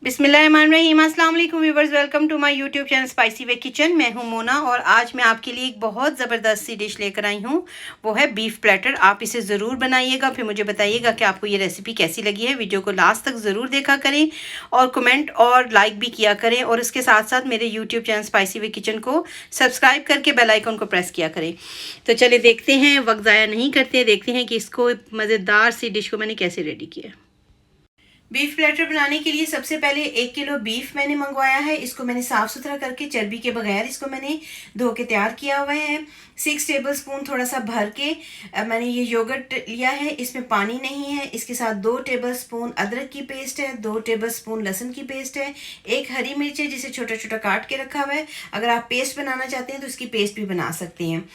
बिस्मिल्लाहिर्रहमानिर्रहीम। अस्सलाम वालेकुम viewers, welcome to my YouTube channel spicy way kitchen. मैं हूं मोना और आज मैं आपके लिए एक बहुत ज़बरदस्त सी डिश लेकर आई हूं। वो है बीफ प्लेटर। आप इसे ज़रूर बनाइएगा, फिर मुझे बताइएगा कि आपको ये रेसिपी कैसी लगी है। वीडियो को लास्ट तक ज़रूर देखा करें और कमेंट और लाइक भी किया करें, और इसके साथ साथ मेरे YouTube channel spicy way kitchen को सब्सक्राइब करके बेल आइकन को प्रेस किया करें। तो चलिए देखते हैं, वक्त ज़ाया नहीं करते, देखते हैं कि इसको मज़ेदार सी डिश को मैंने कैसे रेडी किया। बीफ प्लेटर बनाने के लिए सबसे पहले 1 किलो बीफ मैंने मंगवाया है। इसको मैंने साफ़ सुथरा करके चर्बी के बगैर इसको मैंने धो के तैयार किया हुआ है। 6 टेबलस्पून थोड़ा सा भर के मैंने ये योगर्ट लिया है, इसमें पानी नहीं है। इसके साथ 2 टेबलस्पून अदरक की पेस्ट है, 2 टेबलस्पून लहसुन की पेस्ट है, 1 हरी मिर्च है जिसे छोटा छोटा काट के रखा हुआ है। अगर आप पेस्ट बनाना चाहते हैं तो इसकी पेस्ट भी बना सकते हैं।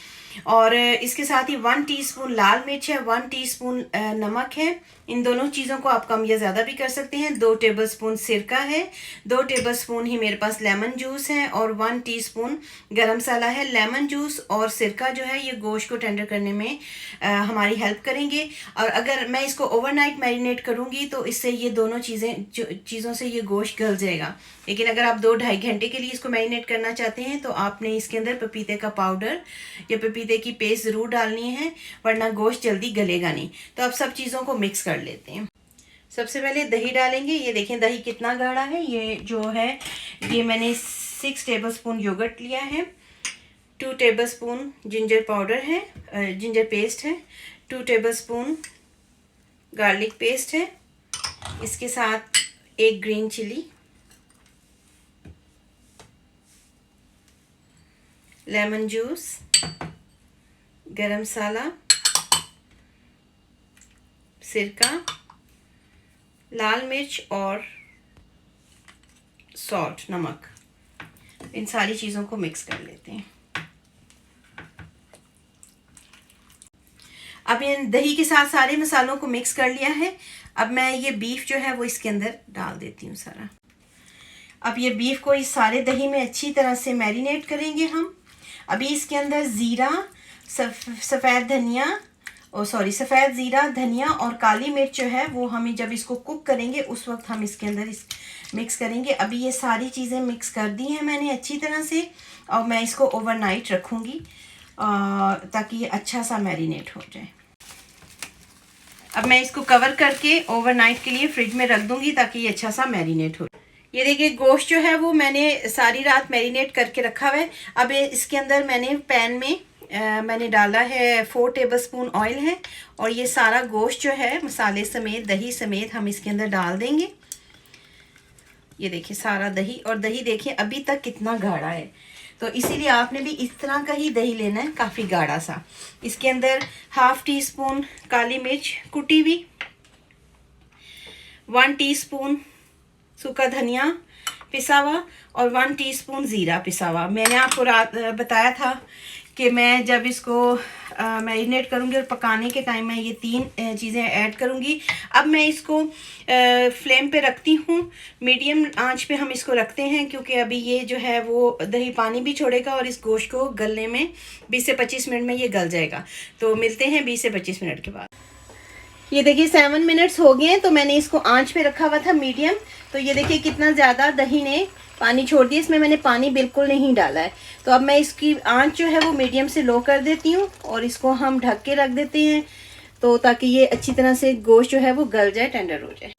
और इसके साथ ही 1 टीस्पून लाल मिर्च है, 1 टीस्पून नमक है। इन दोनों चीज़ों को आप कम या ज़्यादा भी कर सकते हैं। 2 टेबलस्पून सिरका है, 2 टेबलस्पून ही मेरे पास लेमन जूस है, और 1 टीस्पून गरम मसाला है। लेमन जूस और सिरका जो है ये गोश्त को टेंडर करने में हमारी हेल्प करेंगे। और अगर मैं इसको ओवरनाइट मैरिनेट करूँगी तो इससे ये दोनों चीज़ों से ये गोश्त गल जाएगा। लेकिन अगर आप 2-2.5 घंटे के लिए इसको मैरिनेट करना चाहते हैं तो आपने इसके अंदर पपीते का पाउडर या पपीते की पेस्ट ज़रूर डालनी है, वरना गोश्त जल्दी गलेगा नहीं। तो अब सब चीज़ों को मिक्स कर लेते हैं। सबसे पहले दही डालेंगे। ये देखें दही कितना गाढ़ा है। ये जो है ये मैंने 6 टेबलस्पून योगर्ट लिया है, 2 टेबलस्पून जिंजर पाउडर है, जिंजर पेस्ट है, 2 टेबलस्पून गार्लिक पेस्ट है। इसके साथ 1 ग्रीन चिली, लेमन जूस, गरम मसाला, सिरका, लाल मिर्च और सॉल्ट, नमक। इन सारी चीज़ों को मिक्स कर लेते हैं। अब ये दही के साथ सारे मसालों को मिक्स कर लिया है। अब मैं ये बीफ जो है वो इसके अंदर डाल देती हूँ सारा। अब ये बीफ को इस सारे दही में अच्छी तरह से मैरिनेट करेंगे हम। अभी इसके अंदर ज़ीरा, सफ़ेद ज़ीरा, धनिया और काली मिर्च जो है वो हमें जब इसको कुक करेंगे उस वक्त हम इसके अंदर मिक्स करेंगे। अभी ये सारी चीज़ें मिक्स कर दी हैं मैंने अच्छी तरह से, और मैं इसको ओवरनाइट रखूँगी ताकि ये अच्छा सा मैरिनेट हो जाए। अब मैं इसको कवर करके ओवरनाइट के लिए फ्रिज में रख दूँगी ताकि ये अच्छा सा मैरिनेट हो। ये देखिए गोश्त जो है वो मैंने सारी रात मैरिनेट करके रखा हुआ है। अब इसके अंदर मैंने पैन में मैंने डाला है 4 टेबलस्पून ऑयल है, और ये सारा गोश्त जो है मसाले समेत दही समेत हम इसके अंदर डाल देंगे। ये देखिए सारा दही, और दही देखिए अभी तक कितना गाढ़ा है, तो इसीलिए आपने भी इस तरह का ही दही लेना है, काफ़ी गाढ़ा सा। इसके अंदर 1/2 टीस्पून काली मिर्च कुटी हुई, 1 टीस्पून सूखा धनिया पिसा हुआ, और 1 टीस्पून ज़ीरा पिसा हुआ। मैंने आपको रात बताया था कि मैं जब इसको मैरिनेट करूँगी और पकाने के टाइम में ये 3 चीज़ें ऐड करूँगी। अब मैं इसको फ्लेम पे रखती हूँ, मीडियम आंच पे हम इसको रखते हैं, क्योंकि अभी ये जो है वो दही पानी भी छोड़ेगा और इस गोश्त को गलने में 20 से 25 मिनट में ये गल जाएगा। तो मिलते हैं 20 से 25 मिनट के बाद। ये देखिए 7 मिनट्स हो गए हैं, तो मैंने इसको आंच पे रखा हुआ था मीडियम। तो ये देखिए कितना ज़्यादा दही ने पानी छोड़ दिया, इसमें मैंने पानी बिल्कुल नहीं डाला है। तो अब मैं इसकी आंच जो है वो मीडियम से लो कर देती हूँ, और इसको हम ढक के रख देते हैं, तो ताकि ये अच्छी तरह से गोश्त जो है वो गल जाए, टेंडर हो जाए।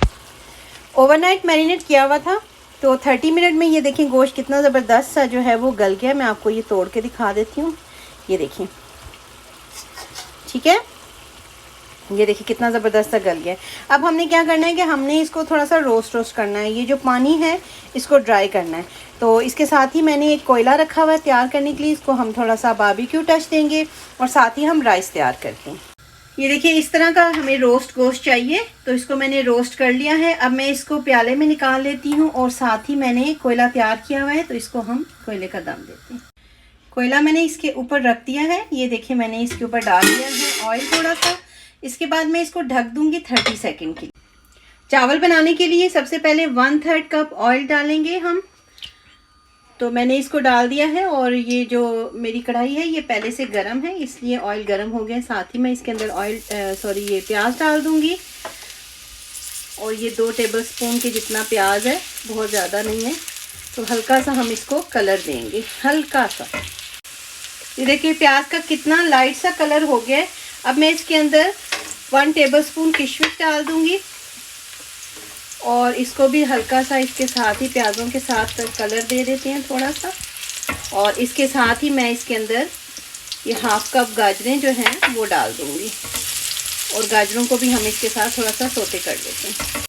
ओवरनाइट मैरिनेट किया हुआ था, तो 30 मिनट में ये देखें गोश्त कितना ज़बरदस्त सा जो है वो गल गया। मैं आपको ये तोड़ के दिखा देती हूँ। ये देखिए, ठीक है, ये देखिए कितना ज़बरदस्त सा गल गया। अब हमने क्या करना है कि हमने इसको थोड़ा सा रोस्ट करना है। ये जो पानी है इसको ड्राई करना है। तो इसके साथ ही मैंने एक कोयला रखा हुआ है तैयार करने के लिए। इसको हम थोड़ा सा बारबेक्यू टच देंगे, और साथ ही हम राइस तैयार करते हैं। ये देखिए इस तरह का हमें रोस्ट गोश्त चाहिए, तो इसको मैंने रोस्ट कर लिया है। अब मैं इसको प्याले में निकाल लेती हूँ, और साथ ही मैंने कोयला तैयार किया हुआ है, तो इसको हम कोयले का दम देते हैं। कोयला मैंने इसके ऊपर रख दिया है। ये देखिए मैंने इसके ऊपर डाल दिया है ऑयल थोड़ा सा। इसके बाद मैं इसको ढक दूंगी 30 सेकंड के लिए। चावल बनाने के लिए सबसे पहले 1/3 कप ऑयल डालेंगे हम। तो मैंने इसको डाल दिया है, और ये जो मेरी कढ़ाई है ये पहले से गर्म है, इसलिए ऑयल गर्म हो गया। साथ ही मैं इसके अंदर ये प्याज डाल दूंगी, और ये 2 टेबलस्पून के जितना प्याज है बहुत ज़्यादा नहीं है, तो हल्का सा हम इसको कलर देंगे, हल्का सा। ये देखिए प्याज का कितना लाइट सा कलर हो गया है। अब मैं इसके अंदर 1 टेबलस्पून किशमिश डाल दूंगी और इसको भी हल्का सा इसके साथ ही प्याज़ों के साथ कलर दे देते हैं थोड़ा सा। और इसके साथ ही मैं इसके अंदर ये 1/2 कप गाजरें जो हैं वो डाल दूंगी और गाजरों को भी हम इसके साथ थोड़ा सा सोते कर लेते हैं।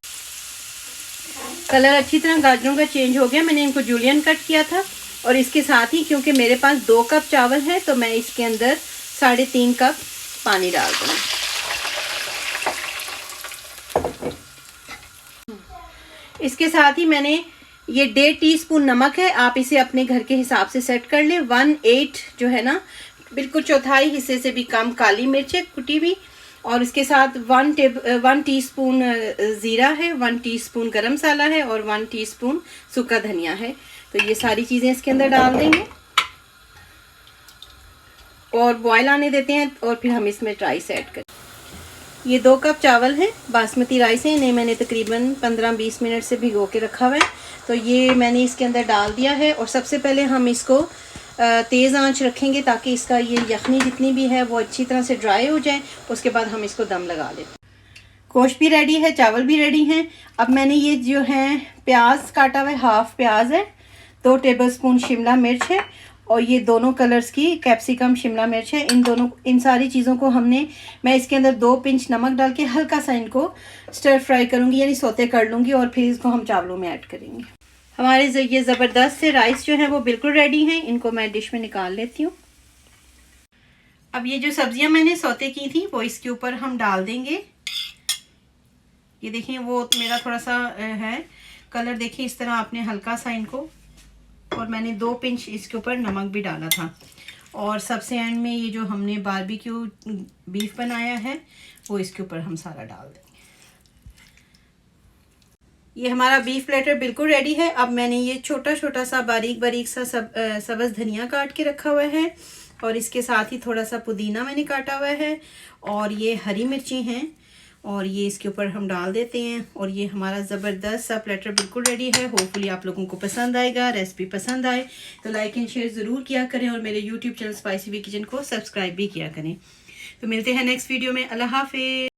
कलर अच्छी तरह गाजरों का चेंज हो गया, मैंने इनको जूलियन कट किया था। और इसके साथ ही क्योंकि मेरे पास 2 कप चावल है तो मैं इसके अंदर 3.5 कप पानी डाल दूँगी। इसके साथ ही मैंने ये 1.5 टीस्पून नमक है, आप इसे अपने घर के हिसाब से सेट कर लें। 1/8 जो है ना, बिल्कुल चौथाई हिस्से से भी कम काली मिर्च है कुटी हुई। और इसके साथ 1 टीस्पून ज़ीरा है, 1 टीस्पून गरम मसाला है और 1 टीस्पून सूखा धनिया है। तो ये सारी चीज़ें इसके अंदर डाल देंगे और बॉयल आने देते हैं और फिर हम इसमें राइस ऐड करें। ये 2 कप चावल हैं, बासमती राइस है, इन्हें मैंने तकरीबन 15-20 मिनट से भिगो के रखा हुआ है। तो ये मैंने इसके अंदर डाल दिया है और सबसे पहले हम इसको तेज़ आंच रखेंगे ताकि इसका ये यखनी जितनी भी है वो अच्छी तरह से ड्राई हो जाए। उसके बाद हम इसको दम लगा लेते हैं। गोश्त भी रेडी है, चावल भी रेडी हैं। अब मैंने ये जो है प्याज काटा हुआ है, 1/2 प्याज है, 2 टेबलस्पून शिमला मिर्च है और ये दोनों कलर्स की कैप्सिकम शिमला मिर्च है। इन सारी चीज़ों को मैं इसके अंदर 2 पिंच नमक डाल के हल्का सा इनको स्टर फ्राई करूँगी, यानी सोते कर लूँगी और फिर इसको हम चावलों में ऐड करेंगे। हमारे ये ज़बरदस्त से राइस जो है वो बिल्कुल रेडी हैं। इनको मैं डिश में निकाल लेती हूँ। अब ये जो सब्जियां मैंने सौते की थी वो इसके ऊपर हम डाल देंगे। ये देखिए वो मेरा थोड़ा सा है कलर, देखिए इस तरह आपने हल्का सा इनको, और मैंने 2 पिंच इसके ऊपर नमक भी डाला था। और सबसे एंड में ये जो हमने बारबेक्यू बीफ बनाया है वो इसके ऊपर हम सारा डाल देंगे। ये हमारा बीफ प्लेटर बिल्कुल रेडी है। अब मैंने ये छोटा छोटा सा बारीक सा सब्ज़ धनिया काट के रखा हुआ है और इसके साथ ही थोड़ा सा पुदीना मैंने काटा हुआ है और ये हरी मिर्ची हैं और ये इसके ऊपर हम डाल देते हैं। और ये हमारा ज़बरदस्त सा प्लेटर बिल्कुल रेडी है। होपफुली आप लोगों को पसंद आएगा। रेसिपी पसंद आए तो लाइक एंड शेयर ज़रूर किया करें और मेरे YouTube channel spicy way kitchen को सब्सक्राइब भी किया करें। तो मिलते हैं नेक्स्ट वीडियो में। अल्लाह हाफिज़।